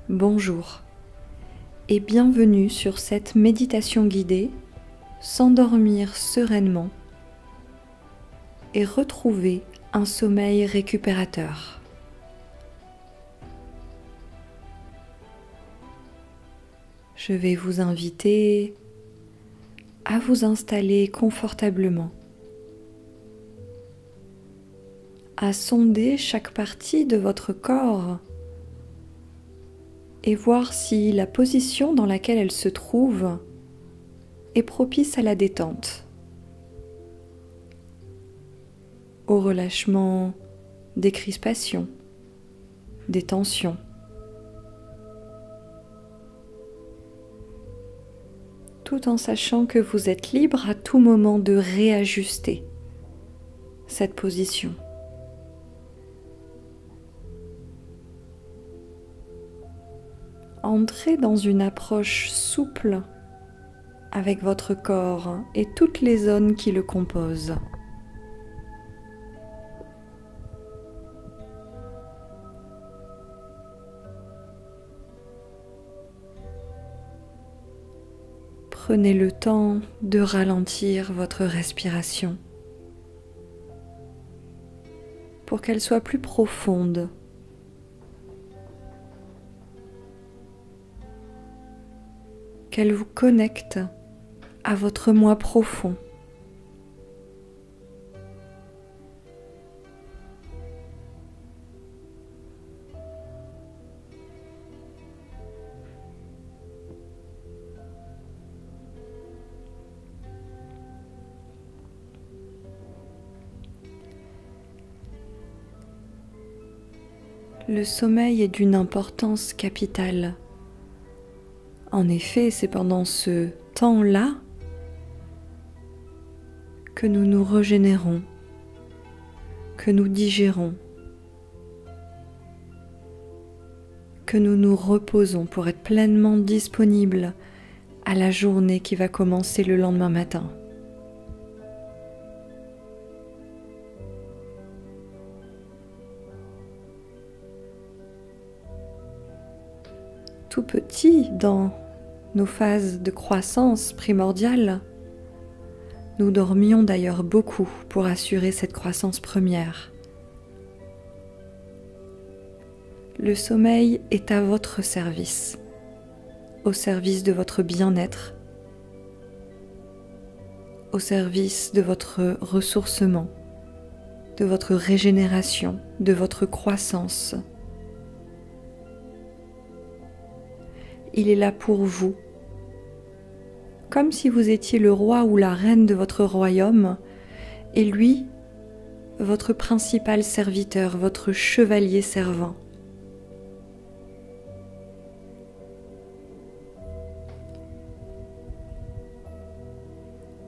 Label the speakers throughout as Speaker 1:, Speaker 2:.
Speaker 1: Bonjour et bienvenue sur cette méditation guidée, s'endormir sereinement et retrouver un sommeil récupérateur. Je vais vous inviter à vous installer confortablement, à sonder chaque partie de votre corps et voir si la position dans laquelle elle se trouve est propice à la détente, au relâchement des crispations, des tensions. Tout en sachant que vous êtes libre à tout moment de réajuster cette position. Entrez dans une approche souple avec votre corps et toutes les zones qui le composent. Prenez le temps de ralentir votre respiration pour qu'elle soit plus profonde. Qu'elle vous connecte à votre moi profond. Le sommeil est d'une importance capitale. En effet, c'est pendant ce temps-là que nous nous régénérons, que nous digérons, que nous nous reposons pour être pleinement disponibles à la journée qui va commencer le lendemain matin. Tout petit, dans nos phases de croissance primordiale, nous dormions d'ailleurs beaucoup pour assurer cette croissance première. Le sommeil est à votre service, au service de votre bien-être, au service de votre ressourcement, de votre régénération, de votre croissance. Il est là pour vous, comme si vous étiez le roi ou la reine de votre royaume, et lui, votre principal serviteur, votre chevalier servant.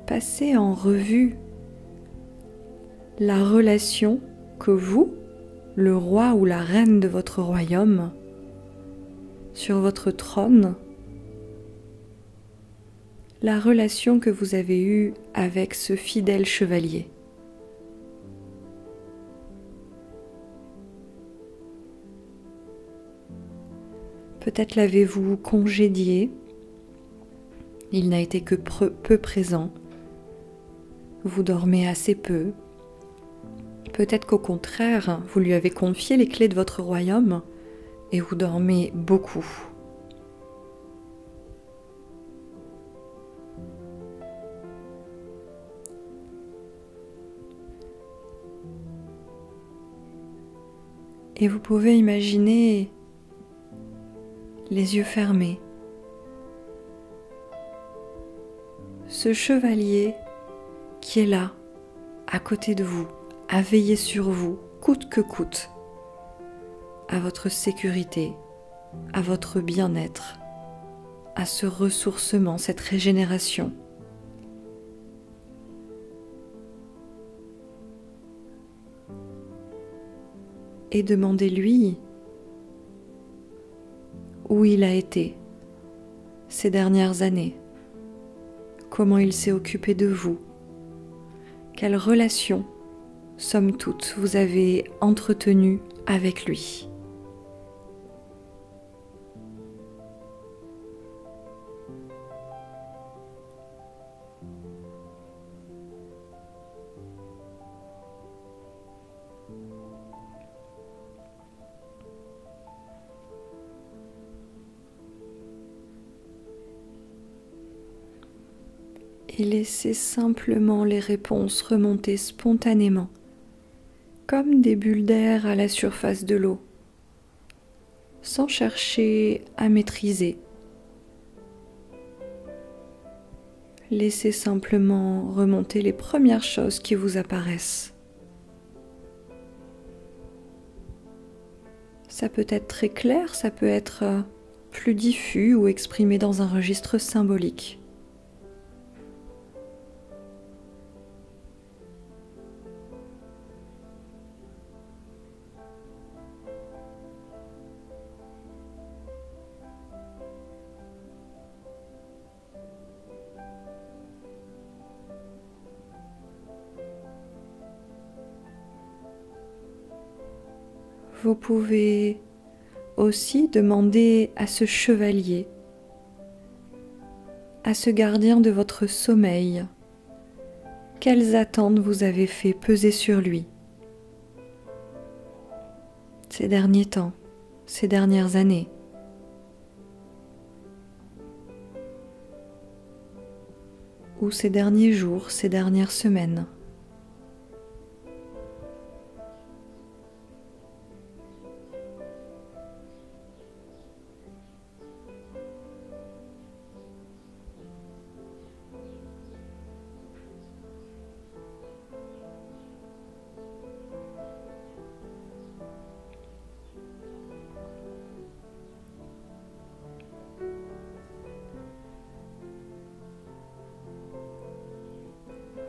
Speaker 1: Passez en revue la relation que vous, le roi ou la reine de votre royaume, sur votre trône, la relation que vous avez eue avec ce fidèle chevalier. Peut-être l'avez-vous congédié, il n'a été que peu présent, vous dormez assez peu. Peut-être qu'au contraire, vous lui avez confié les clés de votre royaume et vous dormez beaucoup. Et vous pouvez imaginer les yeux fermés, ce chevalier qui est là, à côté de vous, à veiller sur vous, coûte que coûte, à votre sécurité, à votre bien-être, à ce ressourcement, cette régénération. Et demandez-lui où il a été ces dernières années, comment il s'est occupé de vous, quelle relation, somme toute, vous avez entretenue avec lui. et laissez simplement les réponses remonter spontanément, comme des bulles d'air à la surface de l'eau, sans chercher à maîtriser. Laissez simplement remonter les premières choses qui vous apparaissent. Ça peut être très clair, ça peut être plus diffus ou exprimé dans un registre symbolique. Vous pouvez aussi demander à ce chevalier, à ce gardien de votre sommeil, quelles attentes vous avez fait peser sur lui ces derniers temps, ces dernières années. Ou ces derniers jours, ces dernières semaines.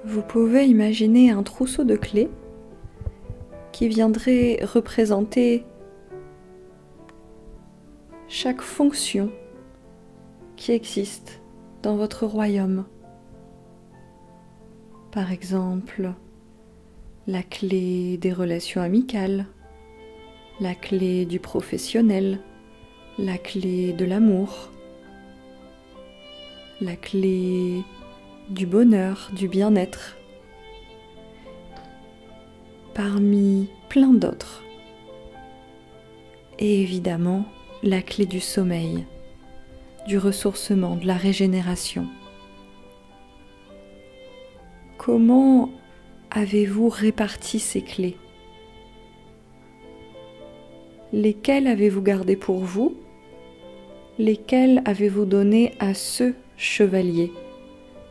Speaker 1: Vous pouvez imaginer un trousseau de clés qui viendrait représenter chaque fonction qui existe dans votre royaume. Par exemple, la clé des relations amicales, la clé du professionnel, la clé de l'amour, la clé du bonheur, du bien-être, parmi plein d'autres. Et évidemment, la clé du sommeil, du ressourcement, de la régénération. Comment avez-vous réparti ces clés? Lesquelles avez-vous gardées pour vous? Lesquelles avez-vous données à ce chevalier,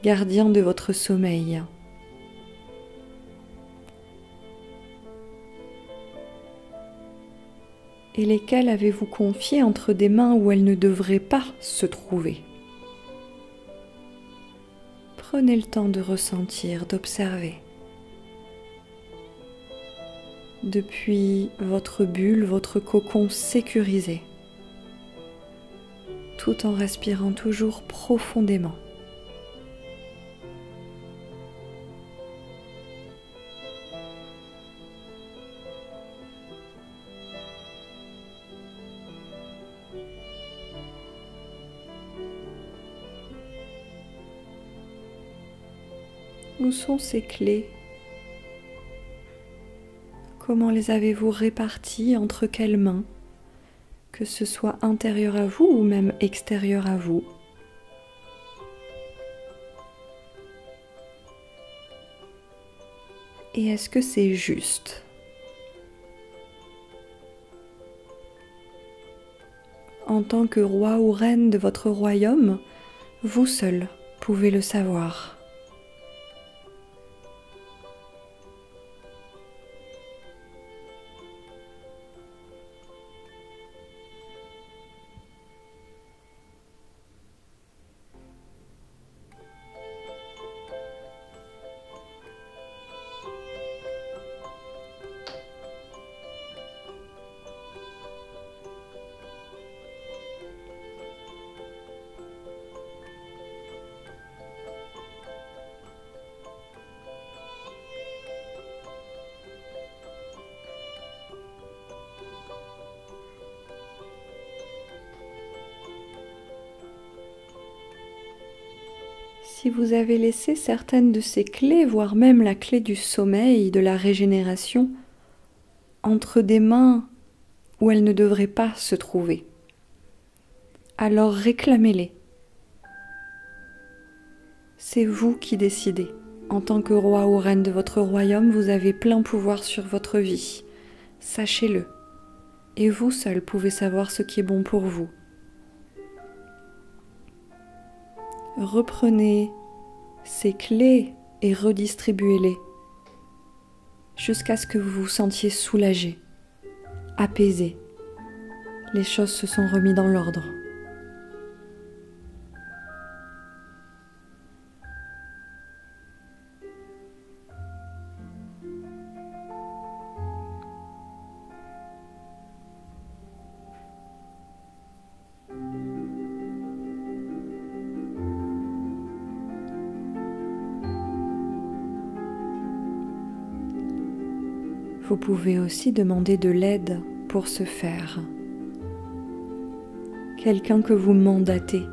Speaker 1: gardien de votre sommeil? Et lesquelles avez-vous confiées entre des mains où elles ne devraient pas se trouver? Prenez le temps de ressentir, d'observer. Depuis votre bulle, votre cocon sécurisé, tout en respirant toujours profondément. Où sont ces clés? Comment les avez-vous réparties entre quelles mains? Que ce soit intérieur à vous ou même extérieur à vous. Et est-ce que c'est juste? En tant que roi ou reine de votre royaume, vous seul pouvez le savoir. Si vous avez laissé certaines de ces clés, voire même la clé du sommeil, de la régénération, entre des mains où elles ne devraient pas se trouver, alors réclamez-les. C'est vous qui décidez. En tant que roi ou reine de votre royaume, vous avez plein pouvoir sur votre vie. Sachez-le. Et vous seul pouvez savoir ce qui est bon pour vous. Reprenez ces clés et redistribuez-les jusqu'à ce que vous vous sentiez soulagé, apaisé. Les choses se sont remises dans l'ordre. Vous pouvez aussi demander de l'aide pour ce faire. Quelqu'un que vous mandatez,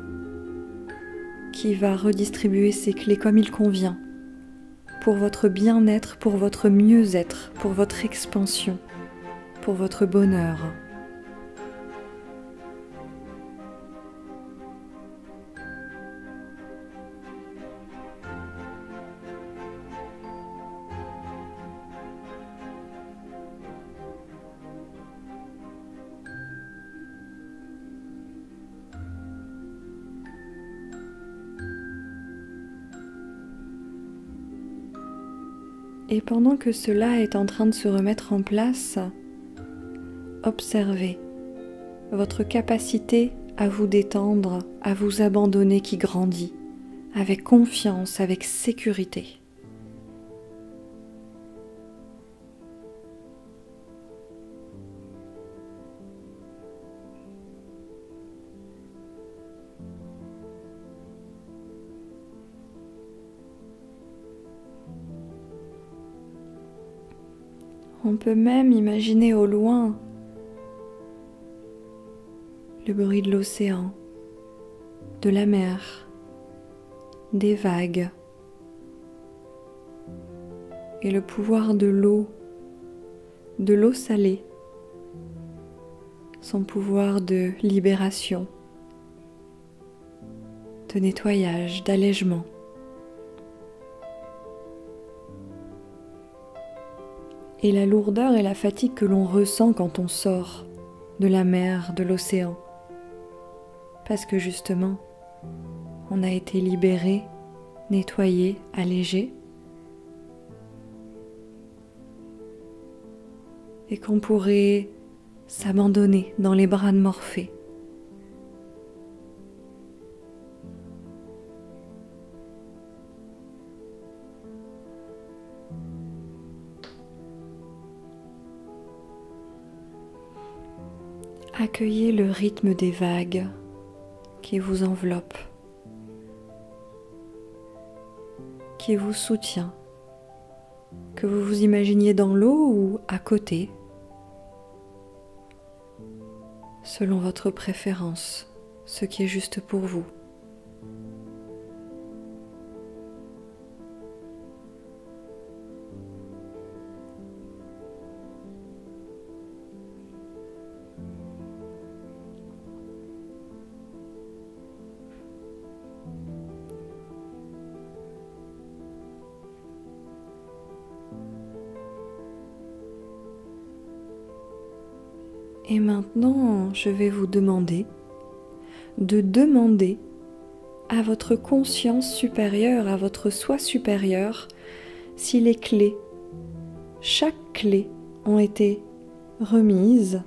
Speaker 1: qui va redistribuer ces clés comme il convient, pour votre bien-être, pour votre mieux-être, pour votre expansion, pour votre bonheur. Et pendant que cela est en train de se remettre en place, observez votre capacité à vous détendre, à vous abandonner qui grandit, avec confiance, avec sécurité. On peut même imaginer au loin le bruit de l'océan, de la mer, des vagues et le pouvoir de l'eau salée, son pouvoir de libération, de nettoyage, d'allègement. Et la lourdeur et la fatigue que l'on ressent quand on sort de la mer, de l'océan. Parce que justement, on a été libéré, nettoyé, allégé. Et qu'on pourrait s'abandonner dans les bras de Morphée. Accueillez le rythme des vagues qui vous enveloppent, qui vous soutient, que vous vous imaginiez dans l'eau ou à côté, selon votre préférence, ce qui est juste pour vous. Et maintenant, je vais vous demander de demander à votre conscience supérieure, à votre soi supérieur, si les clés, chaque clé, ont été remises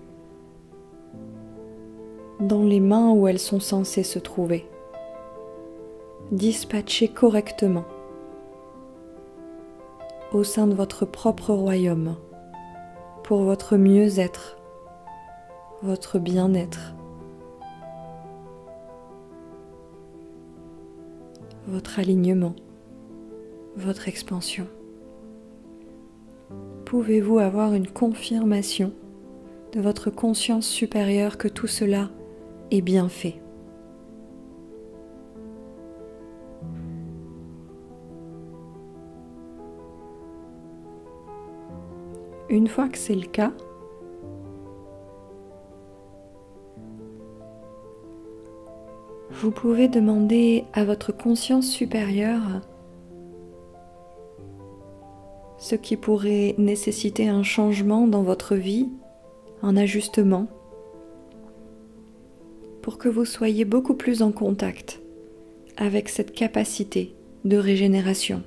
Speaker 1: dans les mains où elles sont censées se trouver, dispatchées correctement au sein de votre propre royaume, pour votre mieux-être, votre bien-être, votre alignement, votre expansion. Pouvez-vous avoir une confirmation de votre conscience supérieure que tout cela est bien fait? Une fois que c'est le cas, vous pouvez demander à votre conscience supérieure ce qui pourrait nécessiter un changement dans votre vie, un ajustement, pour que vous soyez beaucoup plus en contact avec cette capacité de régénération.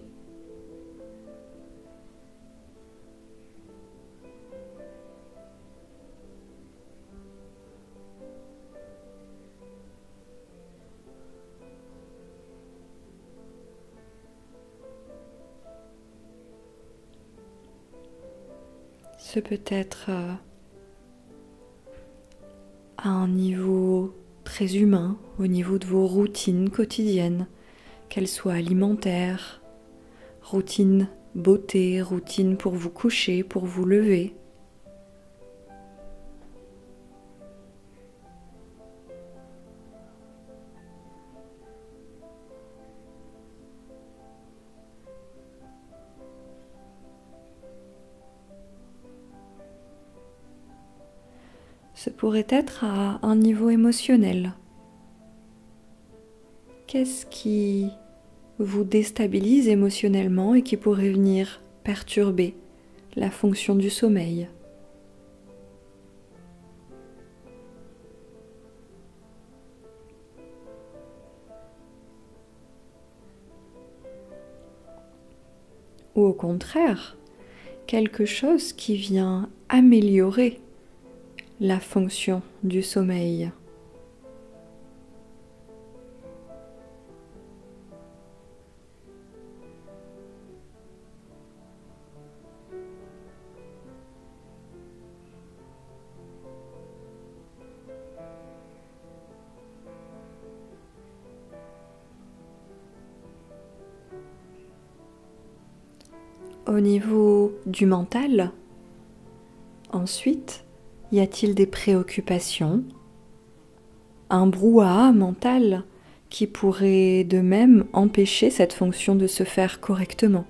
Speaker 1: Ce peut être à un niveau très humain, au niveau de vos routines quotidiennes, qu'elles soient alimentaires, routine beauté, routine pour vous coucher, pour vous lever. Ce pourrait être à un niveau émotionnel. Qu'est-ce qui vous déstabilise émotionnellement et qui pourrait venir perturber la fonction du sommeil? Ou au contraire, quelque chose qui vient améliorer la fonction du sommeil. Au niveau du mental, ensuite, y a-t-il des préoccupations, un brouhaha mental qui pourrait de même empêcher cette fonction de se faire correctement?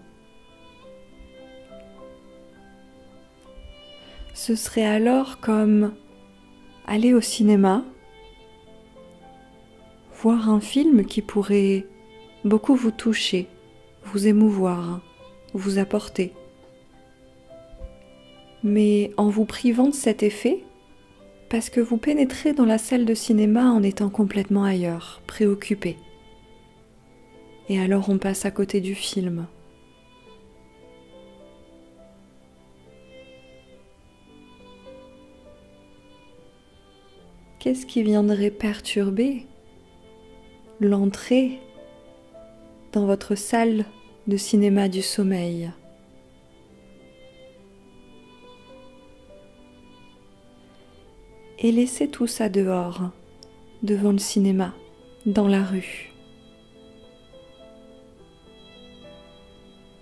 Speaker 1: Ce serait alors comme aller au cinéma, voir un film qui pourrait beaucoup vous toucher, vous émouvoir, vous apporter. Mais en vous privant de cet effet, parce que vous pénétrez dans la salle de cinéma en étant complètement ailleurs, préoccupé. Et alors on passe à côté du film. Qu'est-ce qui viendrait perturber l'entrée dans votre salle de cinéma du sommeil? Et laissez tout ça dehors, devant le cinéma, dans la rue.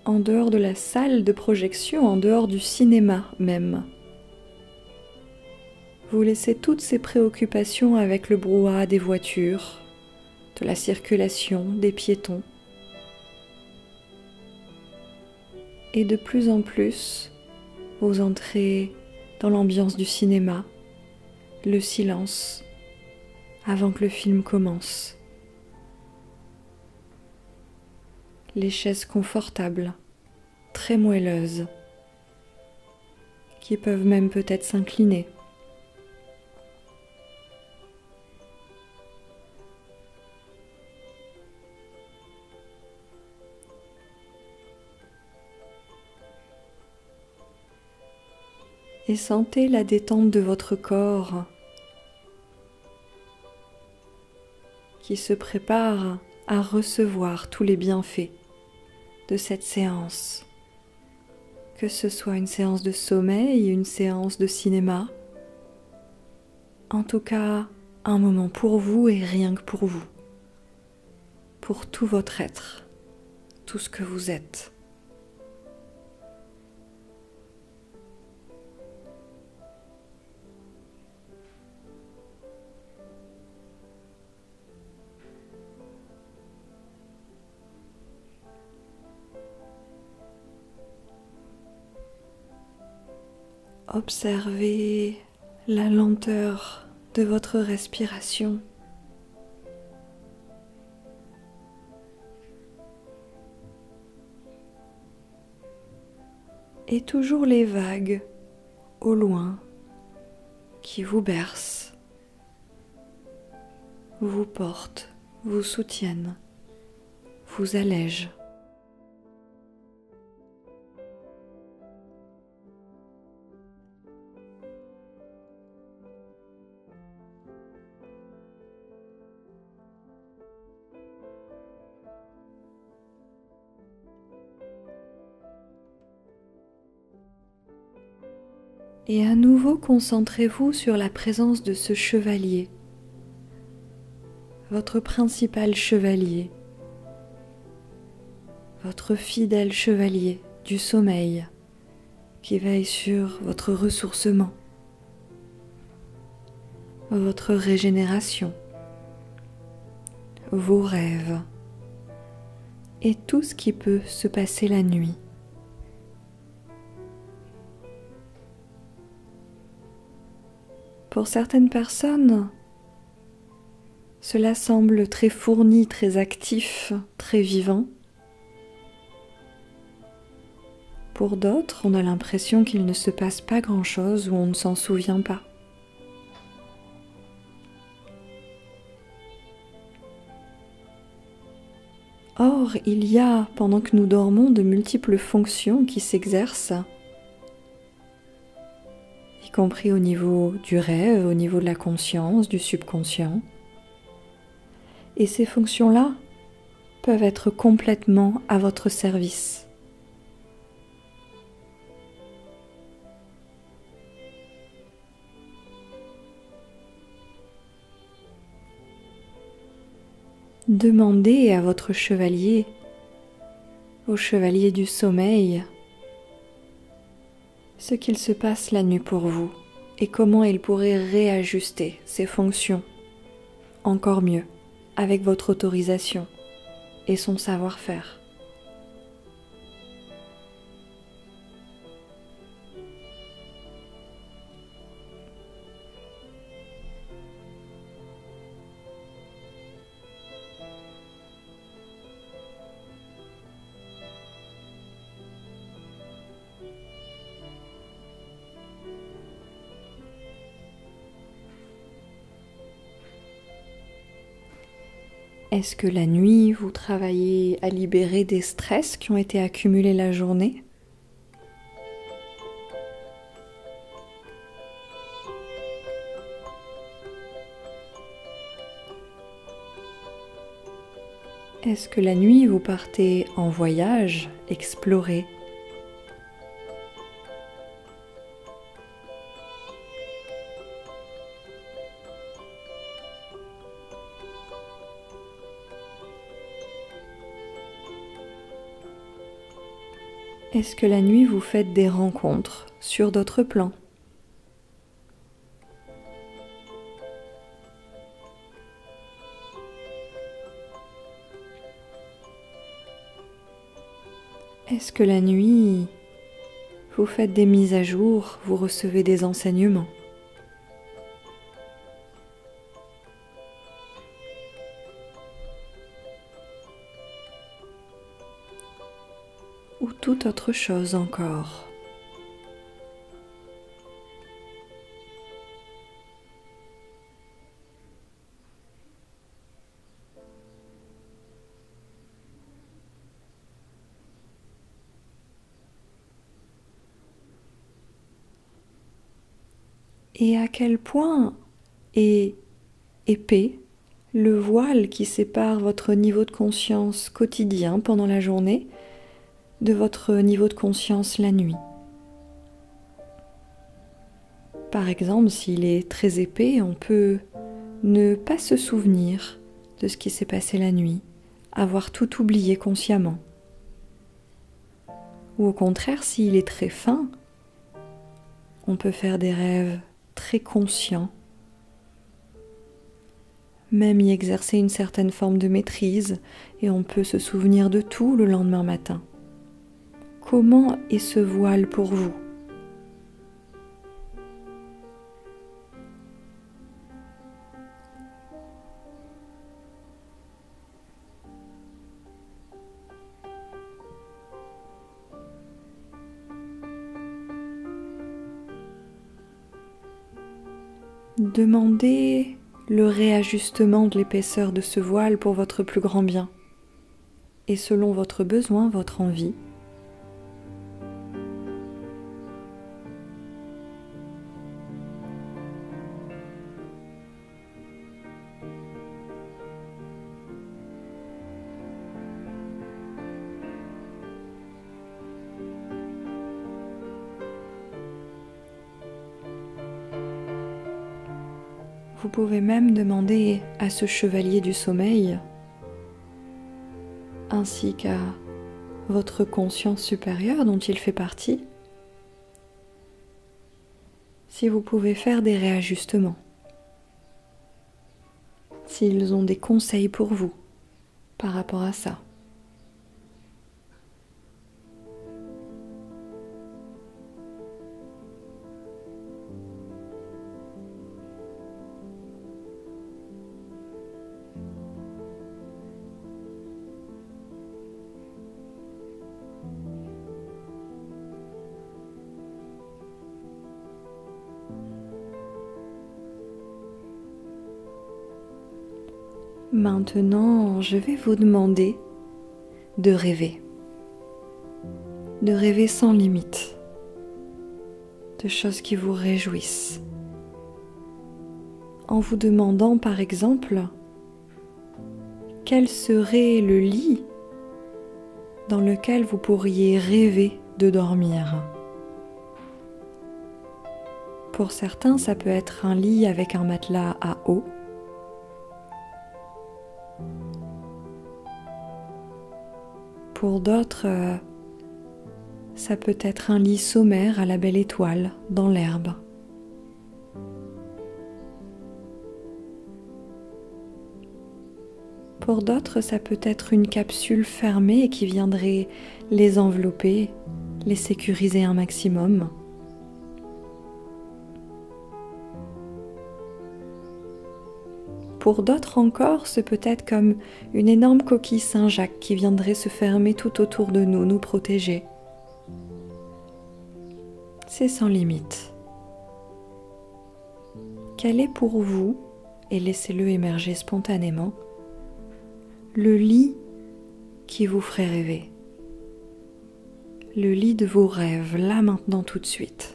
Speaker 1: En dehors de la salle de projection, en dehors du cinéma même. Vous laissez toutes ces préoccupations avec le brouhaha des voitures, de la circulation, des piétons. Et de plus en plus, vous entrez dans l'ambiance du cinéma, le silence, avant que le film commence. Les chaises confortables, très moelleuses, qui peuvent même peut-être s'incliner. Et sentez la détente de votre corps qui se prépare à recevoir tous les bienfaits de cette séance. Que ce soit une séance de sommeil, une séance de cinéma, en tout cas un moment pour vous et rien que pour vous, pour tout votre être, tout ce que vous êtes. Observez la lenteur de votre respiration. et toujours les vagues au loin qui vous bercent, vous portent, vous soutiennent, vous allègent. Et à nouveau, concentrez-vous sur la présence de ce chevalier, votre principal chevalier, votre fidèle chevalier du sommeil qui veille sur votre ressourcement, votre régénération, vos rêves et tout ce qui peut se passer la nuit. Pour certaines personnes, cela semble très fourni, très actif, très vivant. Pour d'autres, on a l'impression qu'il ne se passe pas grand-chose ou on ne s'en souvient pas. Or, il y a, pendant que nous dormons, de multiples fonctions qui s'exercent, y compris au niveau du rêve, au niveau de la conscience, du subconscient. Et ces fonctions-là peuvent être complètement à votre service. Demandez à votre chevalier, au chevalier du sommeil, ce qu'il se passe la nuit pour vous et comment il pourrait réajuster ses fonctions encore mieux avec votre autorisation et son savoir-faire. Est-ce que la nuit, vous travaillez à libérer des stress qui ont été accumulés la journée ? Est-ce que la nuit, vous partez en voyage, explorer ? Est-ce que la nuit, vous faites des rencontres sur d'autres plans ? Est-ce que la nuit, vous faites des mises à jour, vous recevez des enseignements ? Ou toute autre chose encore ? Et à quel point est épais le voile qui sépare votre niveau de conscience quotidien pendant la journée de votre niveau de conscience la nuit. Par exemple, s'il est très épais, on peut ne pas se souvenir de ce qui s'est passé la nuit, avoir tout oublié consciemment. Ou au contraire, s'il est très fin, on peut faire des rêves très conscients, même y exercer une certaine forme de maîtrise, et on peut se souvenir de tout le lendemain matin. Comment est ce voile pour vous ? Demandez le réajustement de l'épaisseur de ce voile pour votre plus grand bien et selon votre besoin, votre envie. Vous pouvez même demander à ce chevalier du sommeil, ainsi qu'à votre conscience supérieure dont il fait partie, si vous pouvez faire des réajustements, s'ils ont des conseils pour vous par rapport à ça. Maintenant, je vais vous demander de rêver sans limite, de choses qui vous réjouissent, en vous demandant par exemple quel serait le lit dans lequel vous pourriez rêver de dormir. Pour certains, ça peut être un lit avec un matelas à eau. Pour d'autres, ça peut être un lit sommaire à la belle étoile, dans l'herbe. Pour d'autres, ça peut être une capsule fermée qui viendrait les envelopper, les sécuriser un maximum. Pour d'autres encore, c'est peut-être comme une énorme coquille Saint-Jacques qui viendrait se fermer tout autour de nous, nous protéger. C'est sans limite. Quel est pour vous, et laissez-le émerger spontanément, le lit qui vous ferait rêver? Le lit de vos rêves, là maintenant tout de suite.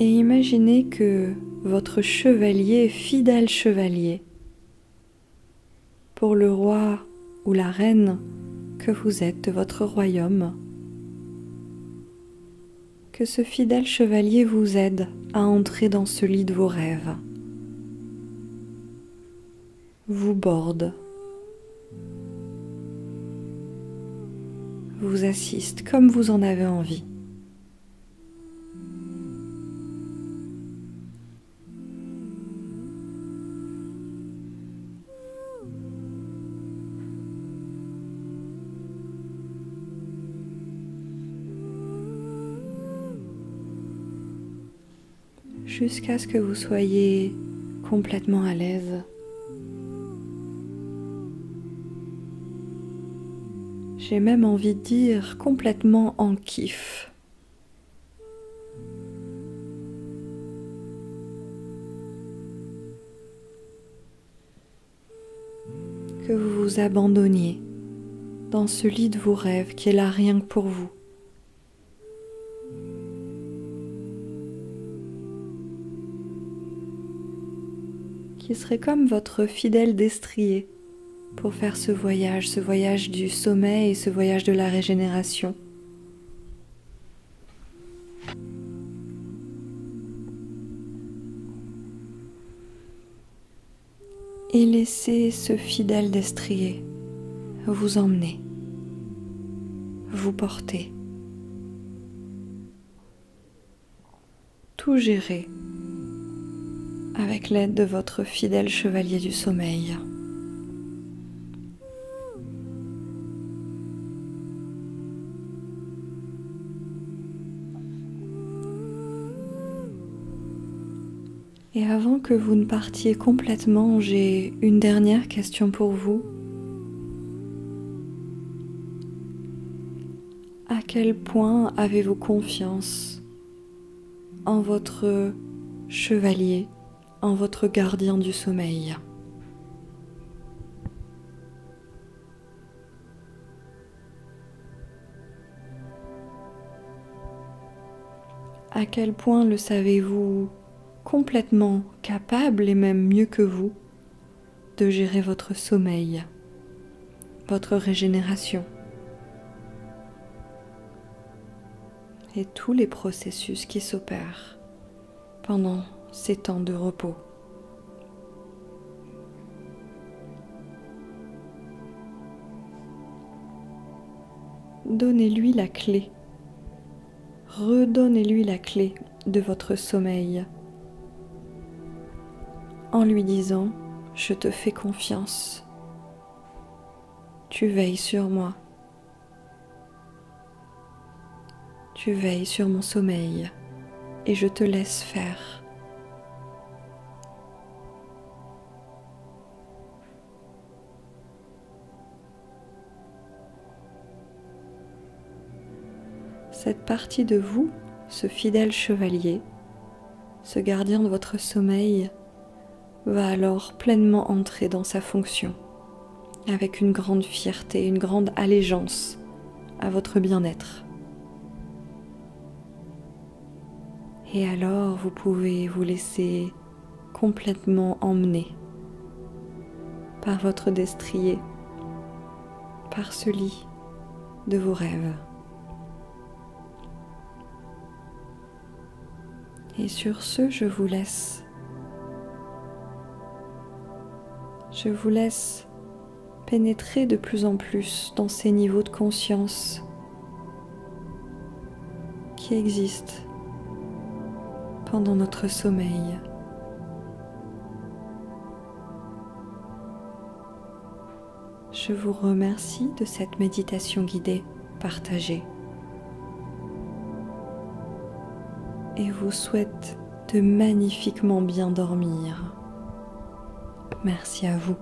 Speaker 1: Et imaginez que votre chevalier, fidèle chevalier, pour le roi ou la reine que vous êtes de votre royaume, que ce fidèle chevalier vous aide à entrer dans ce lit de vos rêves, vous borde, vous assiste comme vous en avez envie. Jusqu'à ce que vous soyez complètement à l'aise. J'ai même envie de dire complètement en kiff. Que vous vous abandonniez dans ce lit de vos rêves qui est là rien que pour vous. Qui serait comme votre fidèle destrier pour faire ce voyage du sommeil et ce voyage de la régénération. Et laissez ce fidèle destrier vous emmener, vous porter, tout gérer avec l'aide de votre fidèle chevalier du sommeil. Et avant que vous ne partiez complètement, j'ai une dernière question pour vous. À quel point avez-vous confiance en votre chevalier, en votre gardien du sommeil ? À quel point le savez-vous complètement capable, et même mieux que vous, de gérer votre sommeil, votre régénération et tous les processus qui s'opèrent pendant ces temps de repos. Donnez-lui la clé, redonnez-lui la clé de votre sommeil en lui disant « Je te fais confiance, tu veilles sur moi, tu veilles sur mon sommeil et je te laisse faire. » Cette partie de vous, ce fidèle chevalier, ce gardien de votre sommeil, va alors pleinement entrer dans sa fonction, avec une grande fierté, une grande allégeance à votre bien-être. Et alors vous pouvez vous laisser complètement emmener par votre destrier, par ce lit de vos rêves. Et sur ce, je vous laisse pénétrer de plus en plus dans ces niveaux de conscience qui existent pendant notre sommeil. Je vous remercie de cette méditation guidée partagée et vous souhaite de magnifiquement bien dormir. Merci à vous.